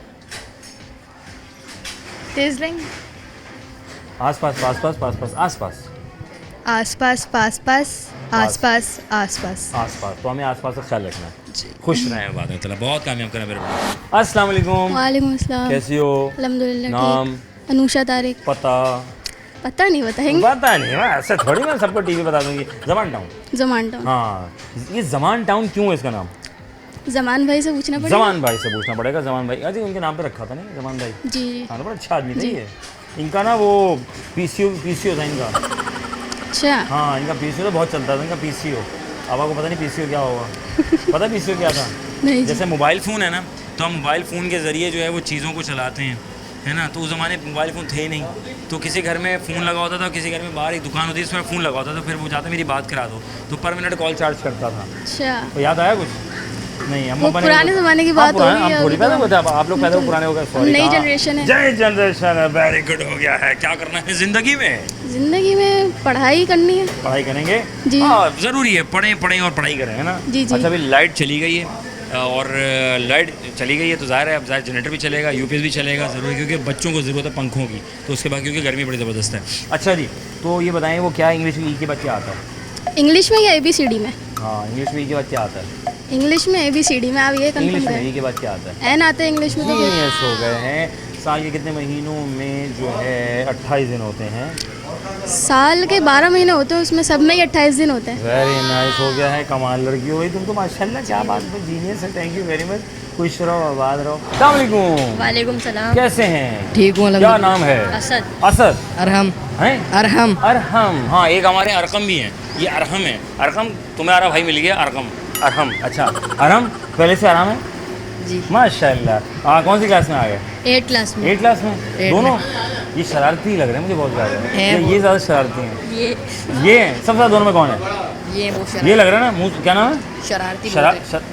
टेजलिंग। आस पास पास पास पास पास आस पास आस पास पास पास आस पास आस पास। आस पास, तो हमें आस पास का ख्याल रखना है। खुश रहें, बाद में चला बहुत कामयाब करें मेरे बेटे। अस्सलाम वालेकुम। वालेकुम अस्सलाम। कैसी हो? अल्हम्दुलिल्लाह नाम? ठीक। अनुषा तारिक। पता? पता नहीं बताएंगे। पता नहीं, मैं ऐसे थोड़ी मैं सबको टीवी बता दूंगी। जमान टाउन। जमान टाउन। हाँ, ये जमान टाउन क्यों है इसका नाम? जमान भाई से पूछना पड़ेगा। जमान भाई से पूछना पड़ेगा। जमान भाई, अरे उनके नाम पे रखा था नहीं, जमान भाई। जी। हाँ, तो बड़ा अच्छा आदमी था ये। इनका ना वो पीसीओ था इनका। अच्छा। हाँ, इनका पीसीओ तो बहुत चलता था, इनका पीसीओ। अब आपको पता नहीं पीसीओ क्या होगा? पता है पीसीओ क्या था? नहीं। जैसे मोबाइल फ़ोन है ना, तो हम मोबाइल फ़ोन के ज़रिए जो है वो चीज़ों को चलाते हैं, है ना। तो उस ज़माने मोबाइल फ़ोन थे नहीं, तो किसी घर में फ़ोन लगा होता था, किसी घर में बाहर एक दुकान होती है इसमें फ़ोन लगा होता था, फिर वो जाता मेरी बात करा दो, तो पर मिनट कॉल चार्ज करता था। अच्छा। तो याद आया कुछ? नहीं, हम वो पुराने ज़माने की बात हो रही है। हम थोड़ी पैदा हुए थे, आप लोग पैदा पुराने हो गए। सॉरी, नई जनरेशन है। जय जनरेशन है, वेरी गुड हो गया है। क्या करना है ज़िंदगी में? जिंदगी में पढ़ाई करनी है। पढ़ाई करेंगे जी। हाँ, ज़रूरी है, पढ़ें और पढ़ाई करें, है ना। जी जी। अच्छा, अभी लाइट चली गई है, और लाइट चली गई है तो ज़ाहिर है अब ज़ाहिर जनरेटर भी चलेगा, यूपीएस भी चलेगा, ज़रूरी, क्योंकि बच्चों को ज़रूरत है पंखों की, तो उसके बाद क्योंकि गर्मी बड़ी ज़बरदस्त है। अच्छा जी, तो ये बताएं वो क्या इंग्लिश में ई के बाद क्या आता है? इंग्लिश में या ABCD में? हाँ, इंग्लिश में ई के बाद क्या आता है? इंग्लिश में ABCD में आप ये इंग्लिश कंफर्म में ई करें। के बाद क्या आता है? एन आते हैं इंग्लिश में तो फिर। जीनियस हो गए हैं। साल के कितने महीनों में जो है 28 दिन होते हैं? साल के 12 महीने होते हैं, उसमें सब में ही 28 दिन होते हैं। वेरी नाइस हो गया है, कमाल लड़की हो गई तुम तो माशाल्लाह, क्या बात है, जीनियस है, थैंक यू वेरी मच। खुश रहो, आबाद रहो। अस्सलाम वालेकुम। वालेकुम सलाम। कैसे हैं? ठीक हूँ क्या नाम है? असद। असद अरहम हैं? अरहम अरहम। हाँ, एक हमारे अरकम भी हैं। ये अरहम है। अरकम तुम्हारा भाई मिल गया, अरकम अरहम। अच्छा, अरहम पहले से आराम है जी। माशाल्लाह। हाँ, कौन सी क्लास में आ गए? 8 क्लास में। 8 क्लास में? Eight दोनों? ये शरारती लग रहे हैं मुझे बहुत ज़्यादा। है ये ज़्यादा शरारती हैं। ये ये सबसे ज़्यादा दोनों में कौन है? ये वो ये लग रहा है ना, मुँह क्या नाम है? शरारती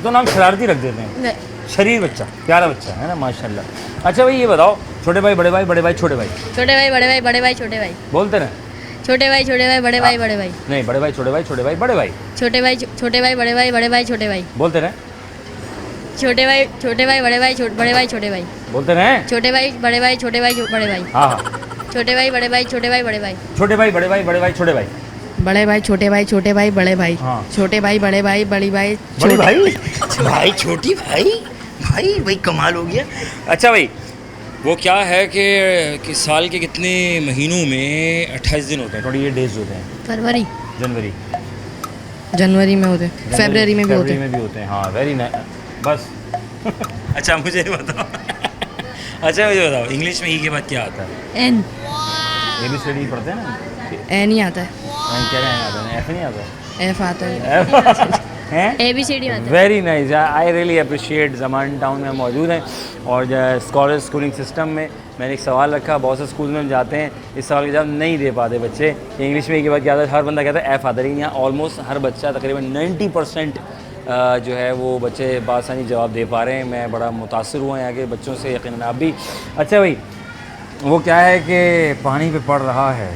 तो नाम शरारती रख देते हैं। शरीर बच्चा, प्यारा बच्चा है ना, माशाल्लाह। अच्छा भाई, ये बताओ, छोटे भाई, बड़े भाई, बड़े भाई, छोटे भाई, छोटे भाई बड़े भाई बड़े भाई छोटे भाई। बोलते ना? छोटे भाई बड़े भाई बड़े भाई। नहीं, बड़े भाई, छोटे भाई, छोटे भाई, बड़े भाई, छोटे भाई बड़े भाई बड़े भाई छोटे भाई। बोलते रहे, छोटे भाई बड़े भाई बड़े भाई छोटे भाई। बोलते रहे। छोटे भाई बड़े भाई छोटे भाई बड़े भाई। हाँ हाँ, छोटे भाई बड़े भाई छोटे भाई बड़े भाई। छोटे भाई, बड़े भाई, बड़े भाई, छोटे भाई। बड़े भाई छोटे भाई बड़े भाई। हाँ। छोटे भाई बड़े भाई बड़ी भाई बड़ी भाई, भाई छोटी भाई, भाई कमाल हो गया। अच्छा भाई, वो क्या है कि साल के कितने महीनों में 28 दिन होते हैं, 28 डेज होते हैं? फरवरी। जनवरी जनवरी में होते हैं, फरवरी में भी होते हैं। में भी होते हैं। हाँ, वेरी नाइस। बस अच्छा, मुझे बताओ अच्छा मुझे बताओ, इंग्लिश में ई के बाद क्या आता है? एन। ABCD पढ़ते हैं ना? ए नहीं आता है, क्या आता है? F नहीं आता एफ आता है। हैं? ABCD आता है। Very nice, I really appreciate. Zaman town में मौजूद हैं और स्कॉलर स्कूलिंग सिस्टम में मैंने एक सवाल रखा। बहुत से स्कूल में हम जाते हैं, इस सवाल के जवाब नहीं दे पाते बच्चे। इंग्लिश में एक बार क्या आता है, हर बंदा कहता है F आता है, लेकिन यहाँ ऑलमोस्ट हर बच्चा, तकरीबन 90% जो है वो बच्चे बासानी जवाब दे पा रहे हैं। मैं बड़ा मुतासर हुआ यहाँ के बच्चों से, यकीनन आप भी। अच्छा भाई, वो क्या है कि पानी पे पड़ रहा है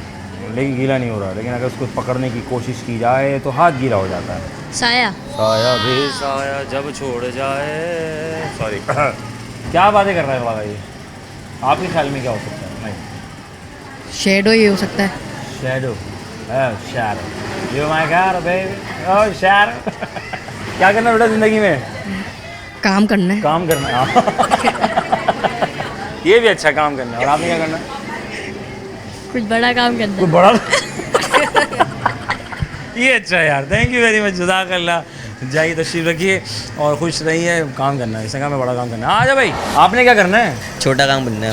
लेकिन गीला नहीं हो रहा, लेकिन अगर उसको पकड़ने की कोशिश की जाए तो हाथ गीला हो जाता है। साया। साया भी साया जब छोड़ जाए, सॉरी क्या बातें कर रहा है बाबा ये? आपके ख्याल में क्या हो सकता है? नहीं, शेडो ही हो सकता है। Shadow, shadow, you my God baby, oh shadow. क्या करना बेटा ज़िंदगी में? काम करना है। काम करना है। ये भी अच्छा, काम करना है। और आपने क्या करना है? कुछ बड़ा काम करना कोई बड़ा ये अच्छा है यार, थैंक यू वेरी मच, जज़ाकल्लाह। जाइए, तशरीफ रखिए और खुश रहिए। काम करना है, इसे कहा मैं बड़ा काम करना है। आ जा भाई, आपने क्या करना है? छोटा काम बनना है।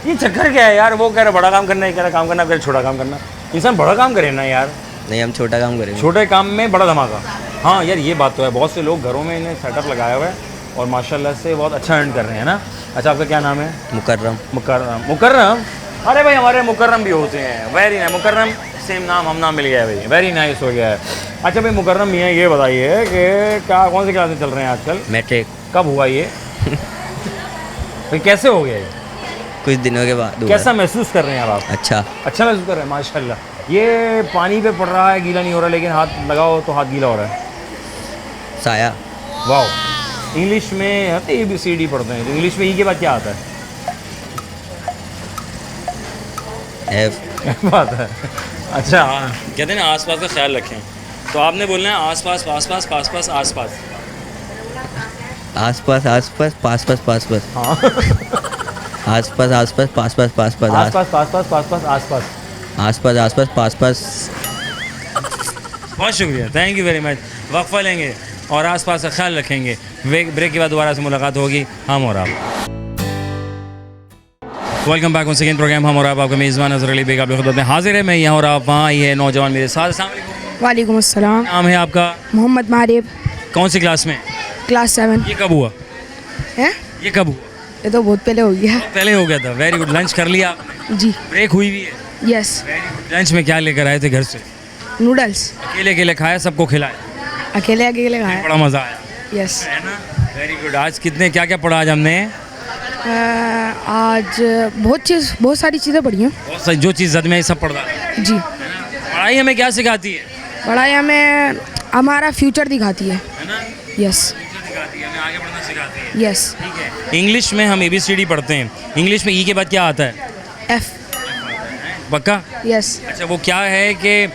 ये चक्कर क्या है यार? वो कह रहा बड़ा काम करना है, कह रहा काम करना, कह रहा छोटा काम करना। इंसान बड़ा काम करे ना यार। नहीं, हम छोटा काम करेंगे। छोटे काम में बड़ा धमाका। हाँ यार, ये बात तो है। बहुत से लोग घरों में इन्हें सेटअप लगाया हुआ है और माशाल्लाह से बहुत अच्छा अर्न कर रहे हैं ना। अच्छा, आपका क्या नाम है? मुकर्रम। मुकर्रम। मुकर्रम, अरे भाई हमारे मुकर्रम भी होते हैं। वेरी नाइस, मुकर्रम सेम नाम, हम नाम मिल गया है भाई, वेरी नाइस हो गया है। अच्छा भाई, मुकर्रम मियाँ ये बताइए कि क्या, कौन सी क्लास में चल रहे हैं आजकल? मैट्रिक। कब हुआ ये? भाई कैसे हो गया ये? कुछ दिनों के बाद हुआ। कैसा महसूस कर रहे हैं अब आप? अच्छा। अच्छा महसूस कर रहे हैं, माशाल्लाह। ये पानी पे पड़ रहा है, गीला नहीं हो रहा, लेकिन हाथ लगाओ तो हाथ गीला हो रहा है। साया। वाह। इंग्लिश में ABCD पढ़ते हैं, तो इंग्लिश में ई के बाद क्या आता है? एफ। बात है। अच्छा, कहते हैं ना आसपास का ख्याल रखें, तो आपने बोलना है आसपास, पास पास, पास पास, आसपास। आसपास, आसपास, पास पास, पास पास। हाँ, आसपास, आसपास, पास पास, पास पास। आसपास, पास पास, पास पास, आसपास। आसपास, आसपास, पास पास। बहुत शुक्रिया, थैंक यू वेरी मच। वक्फा लेंगे और आसपास का ख्याल रखेंगे। ब्रेक के बाद दोबारा से मुलाकात होगी, हम और आप। Welcome back one second program हम और आप। आपका मेज़बान अज़हर अली बेग आपकी खिदमत में हाजिर है। मैं यहाँ और आप वहाँ, ये नौजवान मेरे साथ। अस्सलाम वालेकुम। वालेकुम अस्सलाम। नाम है आपका? मोहम्मद मारिब, कौन सी क्लास में? क्लास 7। ये कब हुआ? है ये कब हुआ? ये तो बहुत पहले हो गया। पहले हो गया था। Very good. लंच कर लिया आपने? जी, ब्रेक हुई भी है? यस। लंच में क्या लेकर आए थे घर से? नूडल्स। अकेले अकेले खाया, सबको खिलाया? अकेले अकेले खाया। बड़ा मज़ा आया, यस। है ना? Very good. आज कितने, क्या क्या पढ़ा आज हमने? आज बहुत सारी चीज़ें पढ़ी हैं। बहुत सारी, जो चीज़ जद में सब पढ़ा है। जी। पढ़ाई हमें क्या सिखाती है? पढ़ाई हमें हमारा फ्यूचर दिखाती है। है ना? यस, सिखाती है, हमें आगे बढ़ना सिखाती है। यस। ठीक है। इंग्लिश में हम ABCD पढ़ते हैं, इंग्लिश में ई के बाद क्या आता है? एफ। पक्का? यस। अच्छा, वो क्या है कि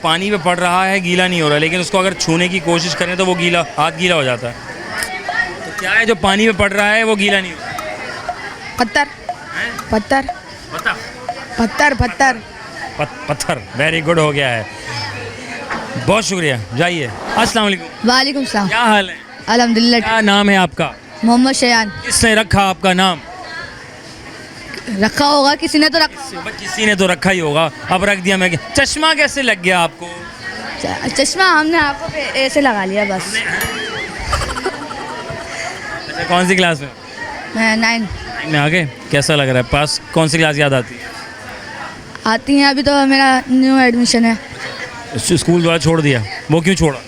पानी पे पड़ रहा है, गीला नहीं हो रहा, लेकिन उसको अगर छूने की कोशिश करें तो वो गीला, हाथ गीला हो जाता है। तो क्या है जो पानी पे पड़ रहा है वो गीला नहीं हो रहा? पत्थर। पत्थर। पता? पत्थर। पत्थर। पत्थर। वेरी गुड हो गया है, बहुत शुक्रिया। जाइए। अस्सलाम वालेकुम। वालेकुम सलाम। क्या हाल है? अल्हम्दुलिल्लाह। क्या नाम है आपका? मोहम्मद शयान। किसने रखा आपका नाम? रखा होगा किसी ने तो किसी ने तो रखा ही होगा, अब रख दिया मैं। चश्मा कैसे लग गया आपको? चश्मा हमने आंखों पे ऐसे लगा लिया बस। अच्छा, कौन सी क्लास में? मैं 9 में आ गए। कैसा लग रहा है? पास कौन सी क्लास याद आती है? आती हैं, अभी तो मेरा न्यू एडमिशन है। स्कूल वाला छोड़ दिया, वो क्यों छोड़ा?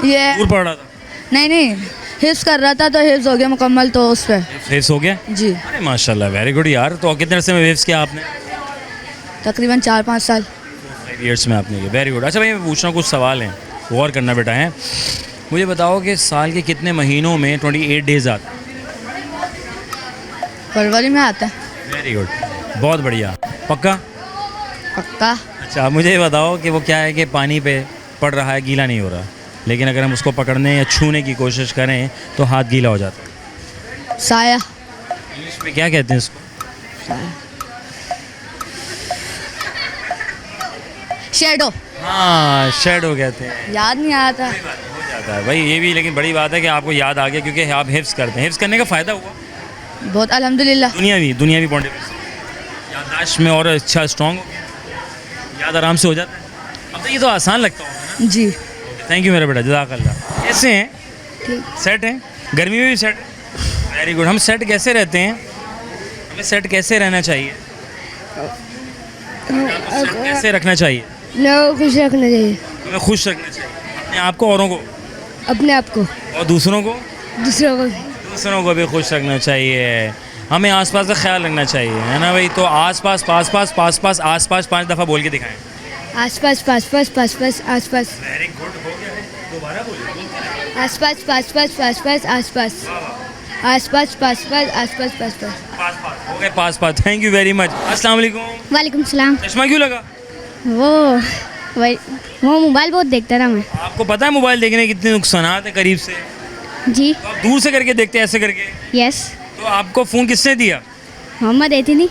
ये दूर पढ़ रहा था। नहीं हिफ्स कर रहा था तो हिफ्स हो गया मुकम्मल, तो उस पर हिफ्स हो गया जी। अरे माशाल्लाह, वेरी गुड यार। तो कितने अरसे में हिफ्स किया आपने? तकरीबन 4-5 साल। 5 ईयर्स में आपने किया, वेरी गुड। अच्छा भाई, मैं पूछ रहा हूँ, कुछ सवाल हैं, गौर करना बेटा है। मुझे बताओ कि साल के कितने महीनों में 28 डेज आते हैं? फरवरी में आता है। वेरी गुड, बहुत बढ़िया। पक्का? पक्का। अच्छा, आप मुझे ये बताओ कि वो क्या है कि पानी पे पड़ रहा है, गीला नहीं हो रहा, लेकिन अगर हम उसको पकड़ने या छूने की कोशिश करें तो हाथ गीला हो जाता है। साया। इंग्लिश में क्या कहते हैं इसको? शेडो। हाँ, शैडो कहते हैं। याद नहीं आया था। हो जाता है भाई ये भी, लेकिन बड़ी बात है कि आपको याद आ गया, क्योंकि आप हिफ्स करते हैं। हिफ्स करने का फ़ायदा हुआ बहुत अल्हम्दुलिल्लाह। दुनियावी पॉइंट ऑफ व्यू से याददाश्त में और अच्छा स्ट्रॉन्ग हो गया, याद आराम से हो जाता है। अब तो ये तो आसान लगता होगा ना? जी। थैंक यू मेरा बेटा, जज़ाकल्लाह। कैसे हैं? सेट हैं? गर्मी में भी सेट? Very good. हम सेट कैसे रहते हैं? हमें सेट कैसे रहना चाहिए? सेट कैसे रखना चाहिए? लोगों को खुश रखना चाहिए, हमें खुश रखना चाहिए, अपने आप को, औरों को, अपने आप को, और दूसरों को। दूसरों को। दूसरों को भी खुश रखना चाहिए। हमें आसपास का ख्याल रखना चाहिए, है ना भाई? तो आसपास, पास पास, पास पास, आसपास 5 दफ़ा बोल के दिखाएं। आसपास, पास पास, पास पास, आसपास। वेरी गुड, हो गया है। दोबारा बोलिए। आसपास, पास पास, पास पास, आसपास। आसपास, पास पास, आसपास, पास पास। पास पास हो गए, pass pass. Thank you very much. अस्सलाम वालेकुम। वालेकुम सलाम। चश्मा क्यों लगा? वो मोबाइल बहुत देखता था मैं। आपको पता है मोबाइल देखने के कितने नुकसानात हैं करीब से? जी। तो आप दूर से करके देखते हैं, ऐसे करके। यस। तो आपको फ़ोन किसने दिया? मम्मा देती नहीं।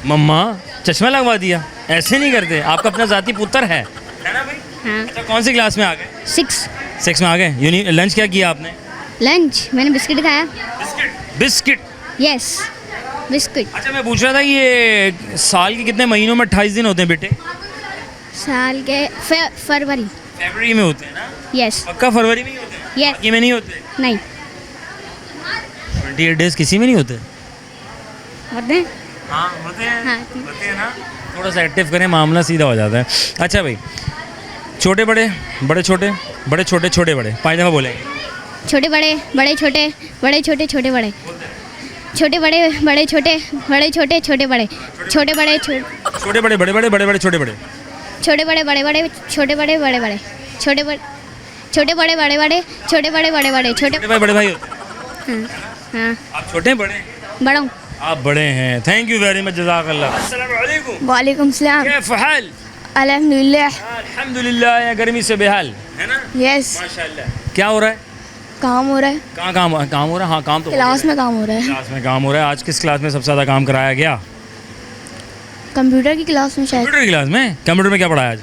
मम्मा चश्मा लगवा दिया? ऐसे नहीं करते, आपका अपना ज़ाती पुत्र है ना भाई? हाँ। अच्छा, कौन सी क्लास में आ गए? 6 में आ गए। लंच क्या किया आपने? लंच मैंने बिस्किट खाया। बिस्किट। Yes, biscuit. अच्छा, मैं पूछ रहा था, ये साल के कितने महीनों में 28 दिन होते हैं बेटे? साल के फरवरी। फरवरी में होते हैं ना? यस। पक्का फरवरी में ही होते हैं? Yes. बाकी में नहीं होते? नहीं 28 डेज किसी में नहीं होते? होते हैं। हाँ होते हैं। हाँ। होते हैं ना? थोड़ा सा एक्टिव करें, मामला सीधा हो जाता है। अच्छा भाई, छोटे बड़े, बड़े छोटे, बड़े छोटे, छोटे बड़े, 5 दफ़ा बोलेंगे। छोटे बड़े, बड़े छोटे, बड़े छोटे, छोटे बड़े, छोटे बड़े, बड़े छोटे, बड़े छोटे, छोटे बड़े, छोटे बड़े, छोटे बड़े, बड़े बड़े, बड़े बड़े, छोटे बड़े, छोटे बड़े, बड़े बड़े, छोटे बड़े, बड़े बड़े, छोटे बड़े, छोटे बड़े, बड़े बड़े, छोटे बड़े, बड़े बड़े, छोटे। छोटे भाई बड़े भाई होते हैं। हाँ हाँ। आप छोटे हैं बड़े हैं? बड़ा हूँ। आप बड़े हैं। थैंक यू वेरी मच, जज़ाकल्लाह। अस्सलाम वालेकुम। वालेकुम सलाम। कैफ हाल? अल्हम्दुलिल्लाह। अल्हम्दुलिल्लाह, या गर्मी से बेहाल है ना? यस। माशाल्लाह। क्या हो रहा है? काम हो रहा है, कहाँ काम हो रहा है? हाँ, काम तो हो क्लास रहा में काम हो रहा है। क्लास में काम हो रहा है। आज किस क्लास में सबसे ज़्यादा काम कराया गया? कंप्यूटर की क्लास में शायद कंप्यूटर की क्लास में। कंप्यूटर में क्या पढ़ाया आज?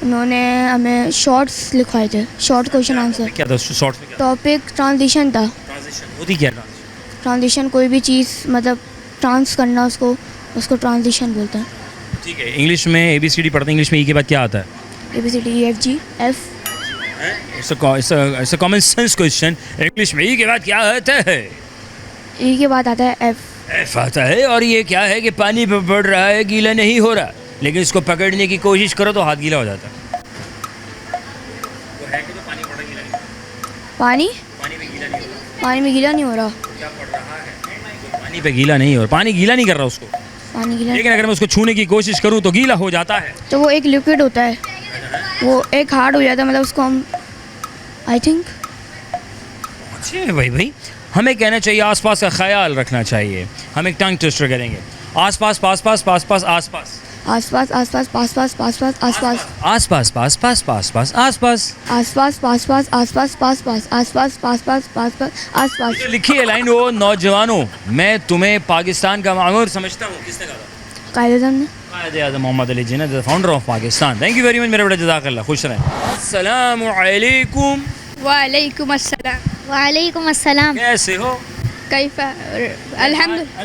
उन्होंने हमें शॉर्ट्स लिखवाए थे, शॉर्ट क्वेश्चन आंसर। क्या था शॉर्ट्स में? क्या टॉपिक ट्रांजिशन था। ट्रांजिशन होती क्या? ट्रांजिशन ट्रांजिशन कोई भी चीज़ मतलब ट्रांस करना, उसको ट्रांजिशन बोलते हैं। ठीक है। इंग्लिश में ABCD पढ़ते हैं, इंग्लिश में ई के बाद क्या आता है? ABCDEFGF। It's a common sense question. English में ई के बाद क्या आता है? ई के बाद आता है F। एफ आता है। और ये क्या है कि पानी पे पड़ रहा है, गीला नहीं हो रहा, लेकिन इसको पकड़ने की कोशिश करो तो हाथ गीला हो जाता है। वो है कि तो पानी पड़ गीला नहीं, पानी पानी पे गीला नहीं हो रहा। पानी में गीला नहीं हो रहा। क्या पड़ रहा है? पानी पे गीला नहीं हो रहा, पानी गीला नहीं कर रहा उसको, पानी गीला, लेकिन अगर मैं उसको छूने की कोशिश करूँ तो गीला हो जाता है। तो वो एक लिक्विड होता है, वो एक हार्ड हो जाता है, मतलब उसको हम आई थिंक। अच्छे भाई, हमें कहना चाहिए आसपास का ख्याल रखना चाहिए। हम एक टंग ट्विस्टर करेंगे। आसपास, पास पास, पास पास, आसपास, आसपास, आसपास, पास पास, पास पास, आसपास, आसपास, पास पास, पास पास, आसपास। आसपास, पास पास, आसपास, पास पास, आसपास, पास पास, पास पास, आसपास। तो लिखी है लाइन, वो नौजवानों, मैं तुम्हें पाकिस्तान का मामूर समझता हूँ। किसने कहा? कायदे-ए-आज़म ने। कायदे-ए-आज़म Mohammad Ali Jinnah, the founder of Pakistan. Thank you very much मेरे बेटा, जज़ाकल्लाह। खुश रहें। अस्सलामु अलैकुम। वालेकुम अस्सलाम। वालेकुम अस्सलाम। कैसे हो? कैफा अल्हम्दुलिल्लाह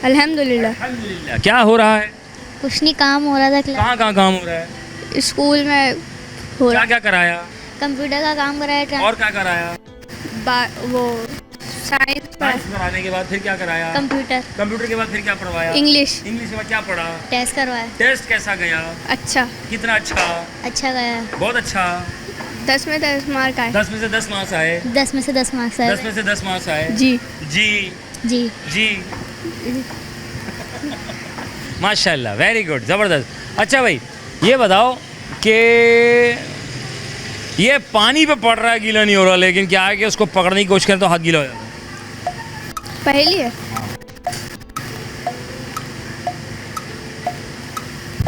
अल्हम्दुलिल्लाह। अल्हम्दुलिल्लाह। क्या हो रहा है? कुछ नहीं, काम हो रहा था क्लास। कहाँ काम हो रहा है? स्कूल में हो क्या रहा क्या कराया? कंप्यूटर का काम कराया। और क्या कराया? वो साइंस साइंस कराने के बाद फिर क्या कराया? कंप्यूटर, कंप्यूटर के बाद फिर क्या पढ़वाया? इंग्लिश इंग्लिश के बाद क्या पढ़ा? टेस्ट करवाया। टेस्ट कैसा गया? अच्छा। कितना अच्छा? अच्छा गया। बहुत अच्छा। 10 में 10 मार्क आए। 10 में से 10 मार्क्स आए। 10 में से 10 मार्क्स आए। 10 में से 10 मार्क्स आए। जी जी जी। जी माशाल्लाह, वेरी गुड, ज़बरदस्त। अच्छा भाई, ये बताओ कि ये पानी पे पड़ रहा है, गीला नहीं हो रहा, लेकिन क्या है कि उसको पकड़ने की कोशिश करें तो हाथ गीला हो जाता है। पहली है।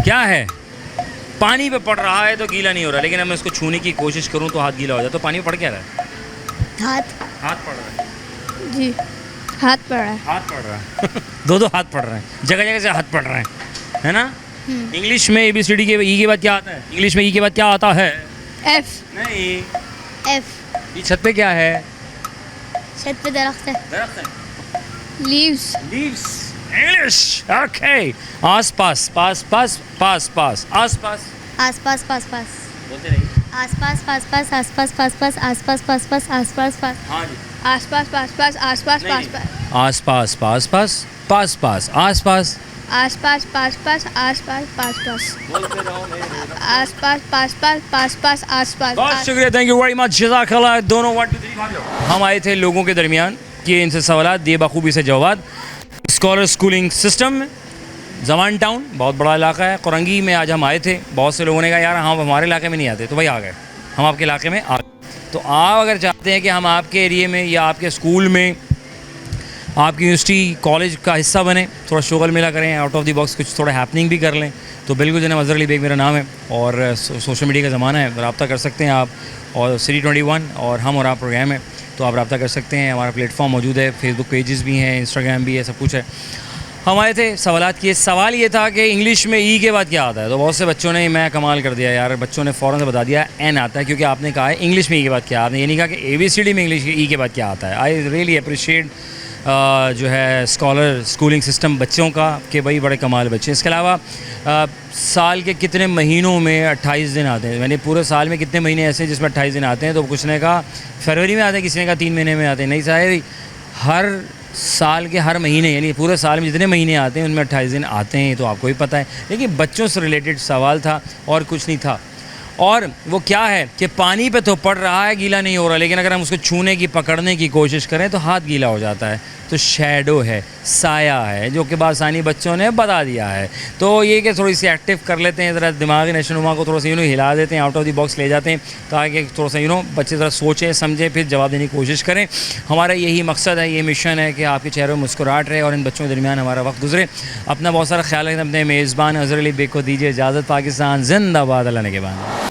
क्या है? पानी पे पड़ रहा है तो गीला नहीं हो रहा, लेकिन अब मैं इसको छूने की कोशिश करूं तो हाथ गीला हो जाए, तो पानी में पड़ क्या रहा है? हाथ पड़ रहा है। जी, हाथ पड़ रहा है। हाथ पड़ रहा है दो हाथ पड़ रहे हैं, जगह जगह से हाथ पड़ रहे हैं, है ना? इंग्लिश में ABCD के ई के बाद क्या आता है? इंग्लिश में ई के बाद क्या आता है? एफ। नहीं। एफ। ये छत पे क्या है? छत पे दरख्त है। दरख्त है। लीव्स। लीव्स। इंग्लिश। ओके। आस पास, पास पास, पास पास, आस पास। आस पास पास पास। बोलते नहीं। आस पास पास पास, आस पास पास पास, आस पास पास पास, आस पास पास। हाँ जी। आस पास पास पास, आस पास नहीं, पास नहीं। पास। आस पास, पास पास, पास पास, आस पास। आस पास पास पास, आस पास पास पास। बोलते रहो मेरे। आस पास पास पास, पास पास आस पास। बहुत शुक्रिया, थैंक यू वेरी मच, जज़ाकल्लाह। दोनों 1 2 3 भाग लो। हम आए थे लोगों के दरमियान कि इनसे सवालात दिए, बखूबी से जवाब। स्कॉलर स्कूलिंग सिस्टम में जवान टाउन बहुत बड़ा इलाका है, कुरंगी में आज हम आए थे। बहुत से लोगों ने कहा यार हम हमारे इलाके में नहीं आते, तो भाई आ गए, हम आपके इलाके में आ गए। तो आप अगर चाहते हैं कि हम आपके एरिए में या आपके स्कूल में, आपकी यूनिवर्सिटी कॉलेज का हिस्सा बने, थोड़ा शोगल मिला करें, आउट ऑफ द बॉक्स कुछ थोड़ा हैपनिंग भी कर लें, तो बिल्कुल जनाब अज़हर अली बेग मेरा नाम है और सोशल मीडिया का ज़माना है, रब्ता कर सकते हैं आप। और सिटी 21 और हम और आप प्रोग्राम है, तो आप रब्ता कर सकते हैं। हमारा प्लेटफॉर्म मौजूद है, फेसबुक पेजेस भी हैं, इंस्टाग्राम भी है, सब कुछ है। हम आए थे सवालात किए। सवाल ये था कि इंग्लिश में ई के बाद क्या आता है, तो बहुत से बच्चों ने, मैं कमाल कर दिया यार, बच्चों ने फ़ौरन से बता दिया एन आता है, क्योंकि आपने कहा है इंग्लिश में ई के बाद क्या, आपने ये नहीं कहा कि ABCD में इंग्लिश ई के बाद क्या आता है। आई रियली अप्रिशिएट जो है स्कॉलर स्कूलिंग सिस्टम बच्चों का, कि भाई बड़े कमाल बच्चे। इसके अलावा साल के कितने महीनों में 28 दिन आते हैं, मैंने पूरे साल में कितने महीने ऐसे हैं जिसमें 28 दिन आते हैं, तो कुछ ने कहा फरवरी में आते हैं, किसी ने कहा 3 महीने में आते हैं। नहीं साहब, हर साल के हर महीने, यानी पूरे साल में जितने महीने आते हैं उनमें 28 दिन आते हैं, तो आपको भी पता है। लेकिन बच्चों से रिलेटेड सवाल था और कुछ नहीं था, और वो क्या है कि पानी पे तो पड़ रहा है, गीला नहीं हो रहा, लेकिन अगर हम उसको छूने की, पकड़ने की कोशिश करें तो हाथ गीला हो जाता है। तो शैडो है, साया है, जो कि बासानी बच्चों ने बता दिया है। तो ये कि थोड़ी सी एक्टिव कर लेते हैं, ज़रा दिमागी नशोनुमा को थोड़ा सा हिला देते हैं, आउट ऑफ द बॉक्स ले जाते हैं, ताकि थोड़ा सा बच्चे ज़रा सोचें समझें, फिर जवाब देने की कोशिश करें। हमारा यही मकसद है, ये मिशन है कि आपके चेहरों में मुस्कुराहट रहे और इन बच्चों के दरमियान हमारा वक्त गुजरे। अपना बहुत सारा ख्याल रखें। अपने मेज़बान अज़हर अली बेग को दीजिए इजाज़त। पाकिस्तान जिंदाबाद, अल्लाह ने के बाद।